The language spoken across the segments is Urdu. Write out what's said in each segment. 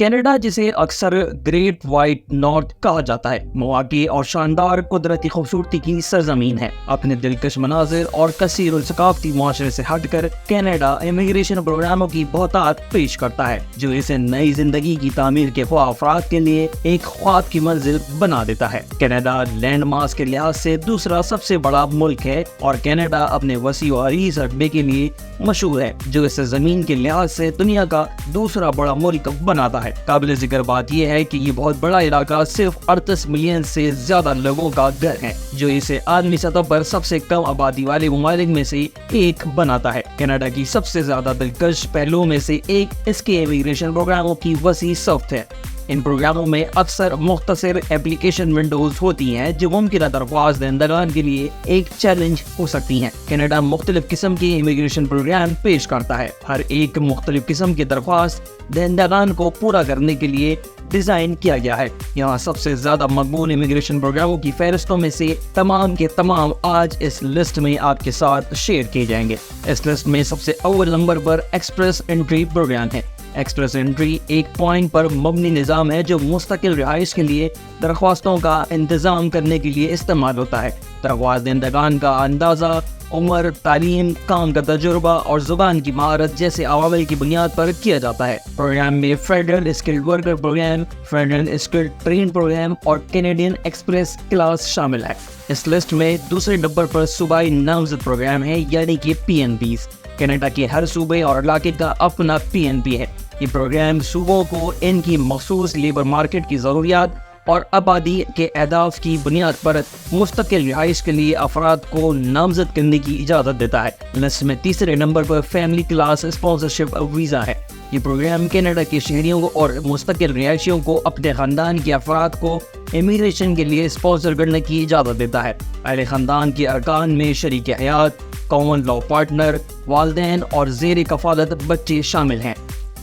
کینیڈا جسے اکثر گریٹ وائٹ نارتھ کہا جاتا ہے، مواقع اور شاندار قدرتی خوبصورتی کی سرزمین ہے۔ اپنے دلکش مناظر اور کثیر الثقافتی معاشرے سے ہٹ کر کینیڈا امیگریشن پروگراموں کی بہتات پیش کرتا ہے جو اسے نئی زندگی کی تعمیر کے خواہ افراد کے لیے ایک خواب کی منزل بنا دیتا ہے۔ کینیڈا لینڈ ماس کے لحاظ سے دوسرا سب سے بڑا ملک ہے اور کینیڈا اپنے وسیع و عریض رقبے کے لیے مشہور ہے جو اسے زمین کے لحاظ سے دنیا کا دوسرا بڑا ملک بناتا ہے۔ قابل ذکر بات یہ ہے کہ یہ بہت بڑا علاقہ صرف 38 ملین سے زیادہ لوگوں کا گھر ہے جو اسے عالمی سطح پر سب سے کم آبادی والے ممالک میں سے ایک بناتا ہے۔ کینیڈا کی سب سے زیادہ دلکش پہلوؤں میں سے ایک اس کے امیگریشن پروگراموں کی وسیع صفت ہے۔ ان پروگراموں میں اکثر مختصر اپلیکیشن ونڈوز ہوتی ہیں جو ممکنہ درخواست دہندگان کے لیے ایک چیلنج ہو سکتی ہیں۔ کینیڈا مختلف قسم کے امیگریشن پروگرام پیش کرتا ہے، ہر ایک مختلف قسم کے درخواست دہندگان کو پورا کرنے کے لیے ڈیزائن کیا گیا ہے۔ یہاں سب سے زیادہ مقبول امیگریشن پروگراموں کی فہرستوں میں سے تمام کے تمام آج اس لسٹ میں آپ کے ساتھ شیئر کیے جائیں گے۔ اس لسٹ میں سب سے اول نمبر پر ایکسپریس انٹری پروگرام ہے۔ ایکسپریس انٹری ایک پوائنٹ پر مبنی نظام ہے جو مستقل رہائش کے لیے درخواستوں کا انتظام کرنے کے لیے استعمال ہوتا ہے۔ درخواست دہندگان کا اندازہ عمر، تعلیم، کام کا تجربہ اور زبان کی مہارت جیسے عوامل کی بنیاد پر کیا جاتا ہے۔ پروگرام میں federal skilled worker program, federal skilled train program اور کینیڈین ایکسپریس کلاس شامل ہے۔ اس لسٹ میں دوسرے نمبر پر صوبائی نامزد پروگرام ہے یعنی کہ PNPs۔ کینیڈا کے ہر صوبے اور علاقے کا اپنا PNP ہے۔ یہ پروگرام صوبوں کو ان کی مخصوص لیبر مارکیٹ کی ضروریات اور آبادی کے اہداف کی بنیاد پر مستقل رہائش کے لیے افراد کو نامزد کرنے کی اجازت دیتا ہے۔ لسٹ میں تیسرے نمبر پر فیملی کلاس اسپانسرشپ ویزا ہے۔ یہ پروگرام کینیڈا کے شہریوں اور مستقل رہائشیوں کو اپنے خاندان کے افراد کو امیگریشن کے لیے اسپانسر کرنے کی اجازت دیتا ہے۔ اہل خاندان کے ارکان میں شریک حیات، کامن لاء پارٹنر، والدین اور زیر کفالت بچے شامل ہیں۔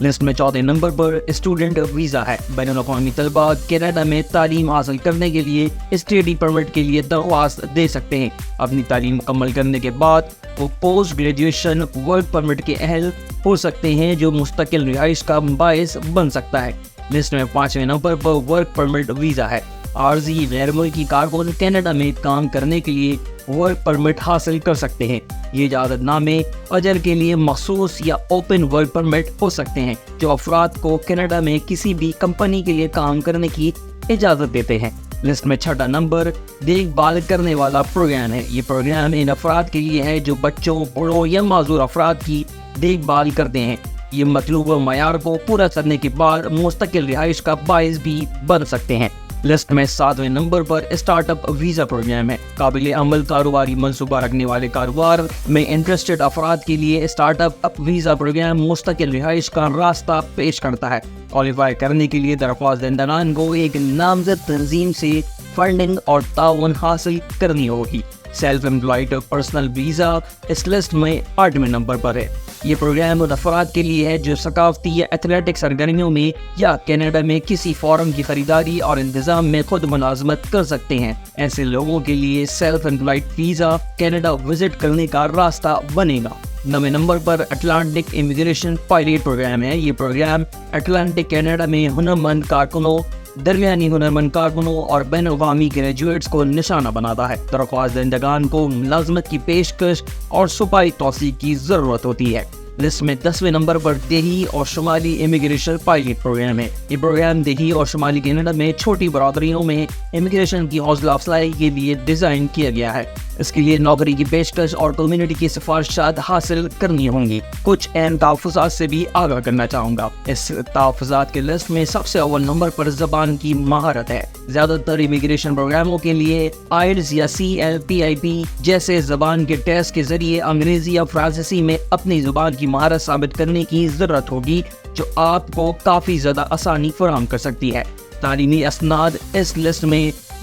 لسٹ میں چوتھے نمبر پر اسٹوڈنٹ ویزا ہے۔ بین الاقوامی طلباء کینیڈا میں تعلیم حاصل کرنے کے لیے اسٹڈی پرمٹ کے لیے درخواست دے سکتے ہیں۔ اپنی تعلیم مکمل کرنے کے بعد وہ پوسٹ گریجویشن ورک پرمٹ کے اہل ہو سکتے ہیں جو مستقل رہائش کا باعث بن سکتا ہے۔ لسٹ میں پانچویں نمبر پر ورک پرمٹ ویزا ہے۔ عارضی غیر ملکی کارکن کینیڈا میں کام کرنے کے لیے ورک پرمٹ حاصل کر سکتے ہیں۔ یہ اجازت نامے اجر کے لیے مخصوص یا اوپن ورک پرمٹ ہو سکتے ہیں جو افراد کو کینیڈا میں کسی بھی کمپنی کے لیے کام کرنے کی اجازت دیتے ہیں۔ لسٹ میں چھٹا نمبر دیکھ بھال کرنے والا پروگرام ہے۔ یہ پروگرام ان افراد کے لیے ہے جو بچوں، بوڑھوں یا معذور افراد کی دیکھ بھال کرتے ہیں۔ یہ مطلوبہ معیار کو پورا کرنے کے بعد مستقل رہائش کا باعث بھی بن سکتے ہیں۔ لسٹ میں 7ویں نمبر پر اسٹارٹ اپ ویزا پروگرام ہے۔ قابل عمل کاروباری منصوبہ رکھنے والے کاروبار میں انٹرسٹڈ افراد کے لیے اسٹارٹ اپ ویزا پروگرام مستقل رہائش کا راستہ پیش کرتا ہے۔ کوالیفائی کرنے کے لیے درخواست دہندگان کو ایک نامزد تنظیم سے فنڈنگ اور تعاون حاصل کرنی ہوگی۔ سیلف امپلائڈ پرسنل ویزا اس لسٹ میں 8ویں نمبر پر ہے۔ یہ پروگرام ان افراد کے لیے ہے جو ثقافتی یا ایتھلیٹک سرگرمیوں میں یا کینیڈا میں کسی فارم کی خریداری اور انتظام میں خود ملازمت کر سکتے ہیں۔ ایسے لوگوں کے لیے self employed visa Canada visit کرنے کا راستہ بنے گا۔ 9ویں نمبر پر اٹلانٹک امیگریشن پائلٹ پروگرام ہے۔ یہ پروگرام اٹلانٹک کینیڈا میں ہنرمند کارکنوں، درمیانی ہنرمند کارکنوں اور بین الاقوامی گریجویٹس کو نشانہ بناتا ہے۔ درخواست دہندگان کو ملازمت کی پیشکش اور صوبائی توثیق کی ضرورت ہوتی ہے۔ لسٹ میں 10ویں نمبر پر دیہی اور شمالی امیگریشن پائلٹ پروگرام ہے۔ یہ پروگرام دیہی اور شمالی کینیڈا میں چھوٹی برادریوں میں امیگریشن کی حوصلہ افزائی کے لیے ڈیزائن کیا گیا ہے۔ اس کے لیے نوکری کی پیشکش اور کمیونٹی کی سفارشات حاصل کرنی ہوں گی۔ کچھ اہم تحفظات سے بھی آگاہ کرنا چاہوں گا۔ اس تحفظات کے لسٹ میں سب سے اول نمبر پر زبان کی مہارت ہے۔ زیادہ تر امیگریشن پروگراموں کے لیے آئلٹس یا CLPIP جیسے زبان کے ٹیسٹ کے ذریعے انگریزی یا فرانسیسی میں اپنی زبان کی مہارت ثابت کرنے کی ضرورت ہوگی جو آپ کو کافی زیادہ آسانی فراہم کر سکتی ہے۔ تعلیمی اسناد اس لسٹ میں